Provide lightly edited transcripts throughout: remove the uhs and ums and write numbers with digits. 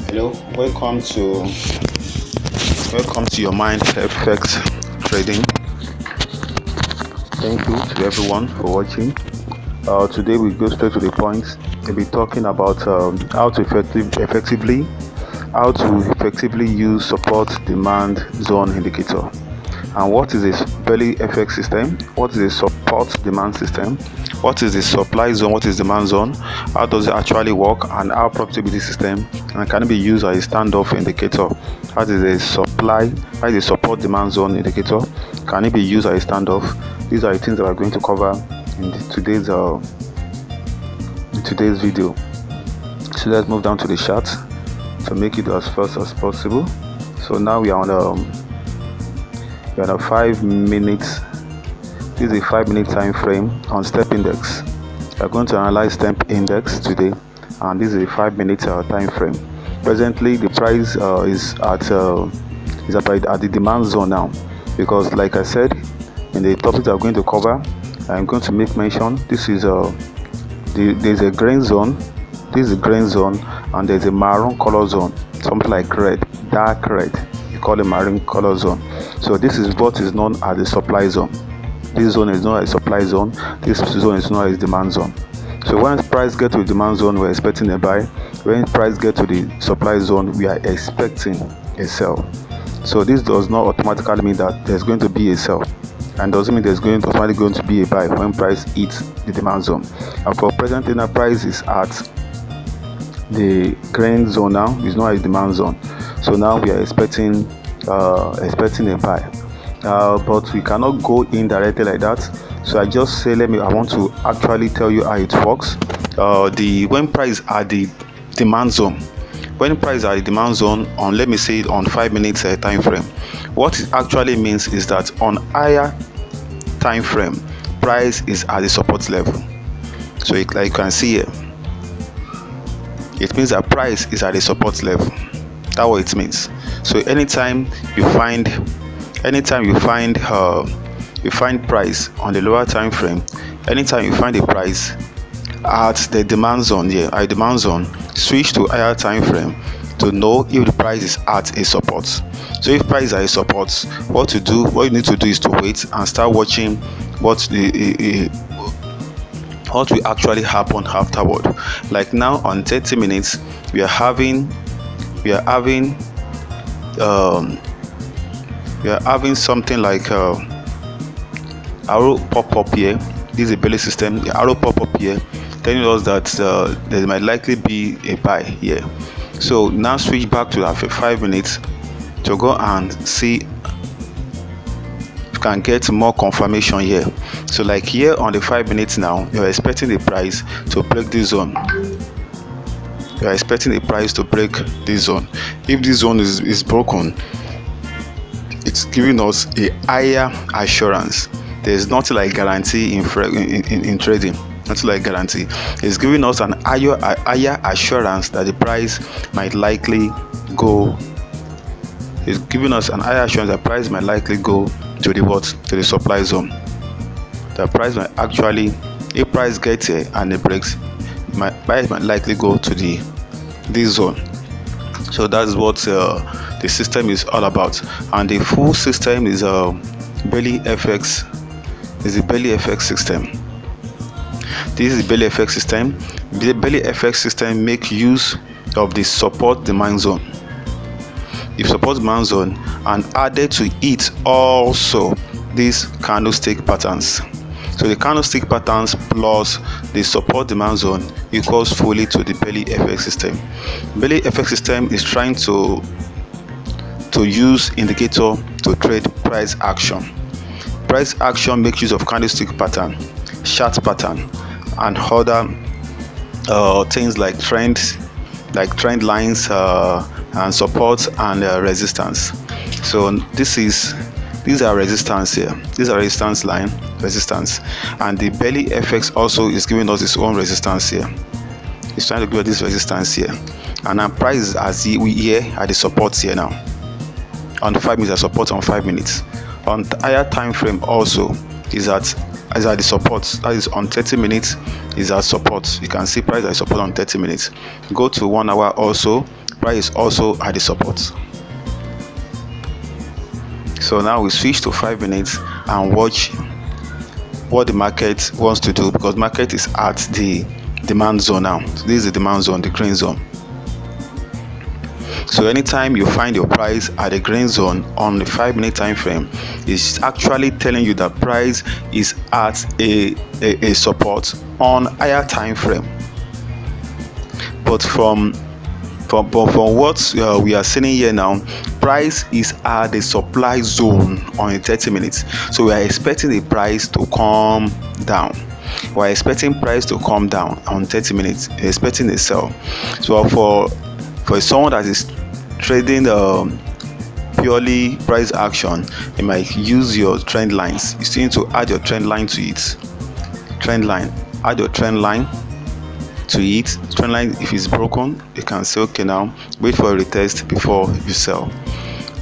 Hello, welcome to your mind FX trading. Thank you to everyone for watching. Today we go straight to the point. We'll be talking about how to effectively use support demand zone indicator. And what is a belly FX system? What is a support demand system? What is the supply zone? What is demand zone? How does it actually work? And how profitability system and can it be used as a standoff indicator? How is a support demand zone indicator? Can it be used as a standoff? These are the things that we're going to cover in today's video. So let's move down to the chart to make it as fast as possible. So now we are on a 5 minutes. This is a 5-minute time frame on step index. We are going to analyze step index today, and this is a 5-minute time frame. Presently, the price is at the demand zone now, because like I said in the topic I'm going to cover, I'm going to make mention. This is there's a green zone. This is a green zone, and there's a maroon color zone, something like red, dark red. You call it maroon color zone. So this is what is known as the supply zone. This zone is known as supply zone. This zone is known as demand zone. So when price get to the demand zone, we're expecting a buy. When price get to the supply zone, we are expecting a sell. So this does not automatically mean that there's going to be a sell, and doesn't mean there's automatically going to be a buy when price hits the demand zone. And for present, the price is at the green zone now. It's not a demand zone. So now we are expecting a buy. But we cannot go in directly like that. So I just say I want to actually tell you how it works. When price at the demand zone, on, let me say it on 5 minutes time frame, what it actually means is that on higher time frame, price is at the support level. So like you can see here, it means that price is at the support level. That's what it means. So anytime you find price on the lower time frame, anytime you find a price at the demand zone here, at demand zone, switch to higher time frame to know if the price is at a support. So if price is at a support, what you need to do is to wait and start watching what will actually happen afterward. Like now on 30 minutes, we are having something like arrow pop up here. This is a belly system. The arrow pop up here telling us that there might likely be a buy here. So now switch back to after 5 minutes to go and see if you can get more confirmation here. So like here on the 5 minutes now, you're expecting the price to break this zone. You are expecting the price to break this zone. If this zone is broken, it's giving us a higher assurance. There's nothing like guarantee in trading. Nothing like guarantee. It's giving us an higher assurance that the price might likely go. It's giving us an higher assurance that price might likely go to the supply zone. The price might actually, if price gets here and it breaks, price might likely go to this zone. So that's what the system is all about. And the full system is belly FX. Is the belly FX system. This is the belly FX system. The belly FX system make use of the support demand zone. The support demand zone, and added to it also these candlestick patterns. So the candlestick patterns plus the support demand zone equals fully to the belly FX system. Belly FX system is trying to use indicator to trade price action. Price action makes use of candlestick pattern, chart pattern, and other things like trend lines and support and resistance. So these are resistance here. These are resistance line, and the belly FX also is giving us its own resistance here. It's trying to give us this resistance here, and our price as we here at the supports here now. On the 5 minutes, support on 5 minutes. On the higher time frame also is at the support. That is on 30 minutes is at support. You can see price at support on 30 minutes. Go to 1 hour also. price is also at the support. So now we switch to 5 minutes and watch what the market wants to do, because market is at the demand zone now. So this is the demand zone, the green zone. So anytime you find your price at the green zone on the 5 minute time frame, it's actually telling you that price is at a support on higher time frame. But from what we are seeing here now, price is at the supply zone on 30 minutes. So we are expecting the price to come down. We are expecting price to come down on 30 minutes, expecting a sell. So for someone that is trading purely price action, you might use your trend lines. You still need to add your trend line to it. Trend line, add your trend line to it. Trend line, if it's broken, you can say okay, now wait for a retest before you sell.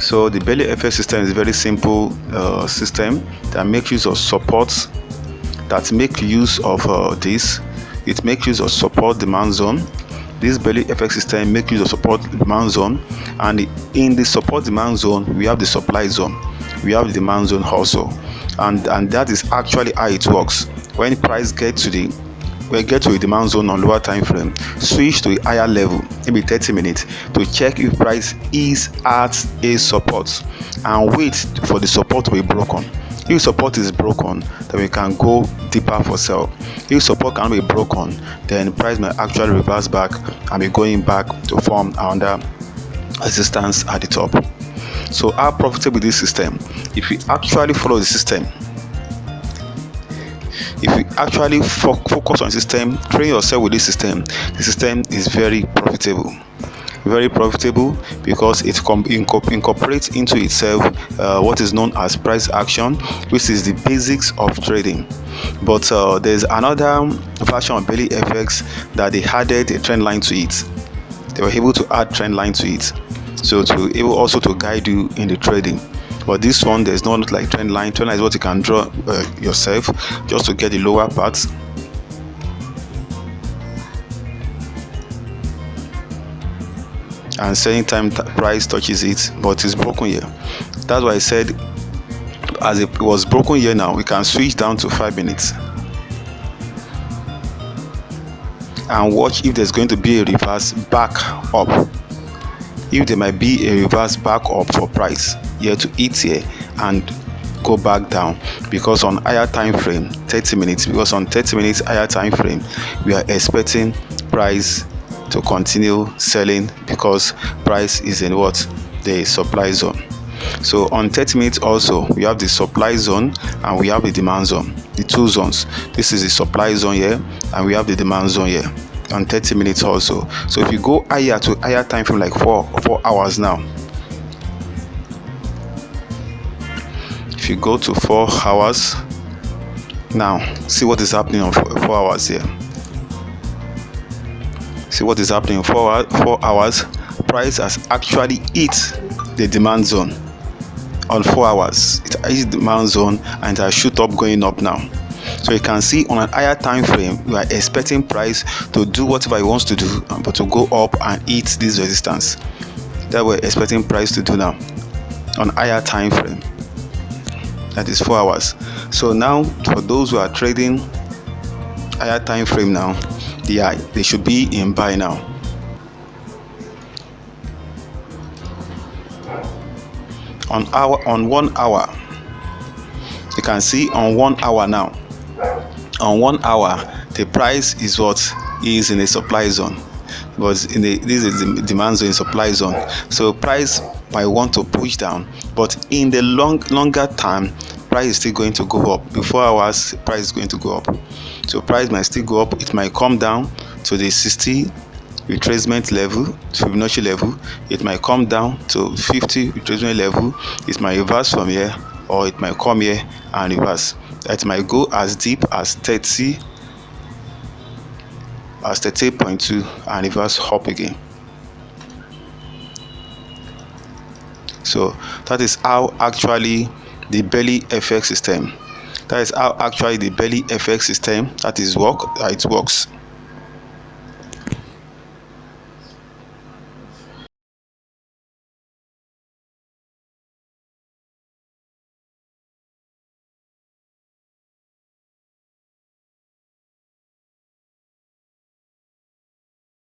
So the belly FX system is a very simple system that makes use of supports, that make use of this. It makes use of support demand zone. This belly FX system makes use of support demand zone, and in the support demand zone we have the supply zone, we have the demand zone also, and that is actually how it works. When price get to a demand zone on lower time frame, switch to a higher level, maybe 30 minutes, to check if price is at a support and wait for the support to be broken. If support is broken, then we can go deeper for sell. If support cannot be broken, then price may actually reverse back and be going back to form another resistance at the top. So how profitable this system? If we actually follow the system, if you actually focus on the system, train yourself with this system, the system is very profitable. Very profitable because it incorporates into itself what is known as price action, which is the basics of trading. But there's another version of belly FX that they added a trend line to it. They were able to add trend line to it, so to able also to guide you in the trading. But this one, there's no like trend line. Trend line is what you can draw yourself just to get the lower parts. And anytime price touches it, but it's broken here. That's why I said, as it was broken here, now we can switch down to 5 minutes and watch if there's going to be a reverse back up. If there might be a reverse back up for price here to hit here and go back down, because on higher time frame 30 minutes, because on 30 minutes higher time frame we are expecting price to continue selling, because price is in what, the supply zone. So on 30 minutes also we have the supply zone and we have the demand zone, the two zones. This is the supply zone here and we have the demand zone here on 30 minutes also. So if you go higher to higher time frame, like 4 hours now, if you go to 4 hours now, see what is happening on 4 hours here. See what is happening in 4 hours. Price has actually hit the demand zone on 4 hours. It hit the demand zone and it has shoot up, going up now. So you can see on an higher time frame we are expecting price to do whatever it wants to do, but to go up and hit this resistance that we're expecting price to do now on higher time frame, that is 4 hours. So now for those who are trading higher time frame now, they should be in buy now. On 1 hour, you can see on 1 hour now, on 1 hour the price is what is in a supply zone, but this is the demand zone, supply zone. So price might want to push down, but in the longer time price is still going to go up. In 4 hours price is going to go up. So price might still go up, it might come down to the 60 retracement level, Fibonacci level. It might come down to 50 retracement level. It might reverse from here, or it might come here and reverse. It might go as deep as 38.2 and reverse up again. So that is how actually the belly FX system, that is how actually the belly FX system it works.